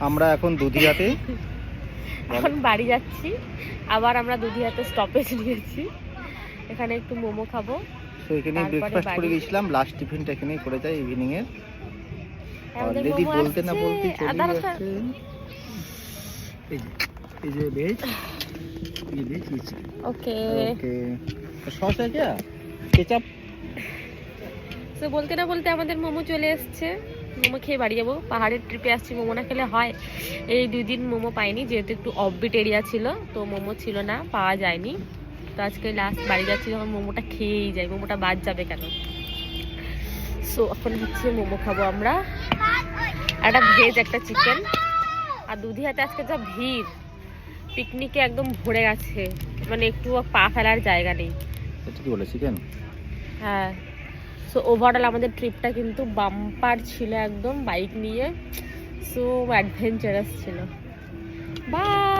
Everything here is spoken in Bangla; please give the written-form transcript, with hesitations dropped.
আমরা এখন দুধিয়াতে এখন বাড়ি যাচ্ছি, আবার আমরা দুধিয়াতে স্টপেজ নিয়েছি, এখানে একটু মোমো খাবো। তো এখানে ব্রেকফাস্ট করে গেছিলাম, লাস্ট টিফিনটা এখানেই করে যাই ইভিনিং এর। অলরেডি বলতে না বলতে চলে যাচ্ছে। এই যে ভেজ, ये देखिए। ओके ओके, सॉस है क्या, केचप? তো বলতে না বলতে আমাদের মোমো চলে এসছে, মোমো খেয়ে বাড়ি যাবো। পাহাড়ের ট্রিপে আসছি, মোমো না খেলে হয়? এই 2 দিন মোমো পাইনি, যেহেতু একটু অফবিট এরিয়া ছিল, তো মোমো ছিল না, পাওয়া যায়নি। তো আজকে লাস্ট বাড়ি যাচ্ছি, যখন মোমোটা খেয়েই যাই, মোমোটা বাদ যাবে কেন। সো এখন হচ্ছে মোমো খাবো আমরা, একটা ভেজ একটা চিকেন। আর দুধিয়াতে আজকে যা ভিড়, পিকনিকে একদম ভরে গেছে, মানে একটু পা ফেলার জায়গা নেই। এটা কি বলে চিকেন? হ্যাঁ। সো ওভারঅল আমাদের ট্রিপটা কিন্তু বাম্পার ছিল, একদম বাইক নিয়ে, সো অ্যাডভেঞ্চারাস ছিল। বাই।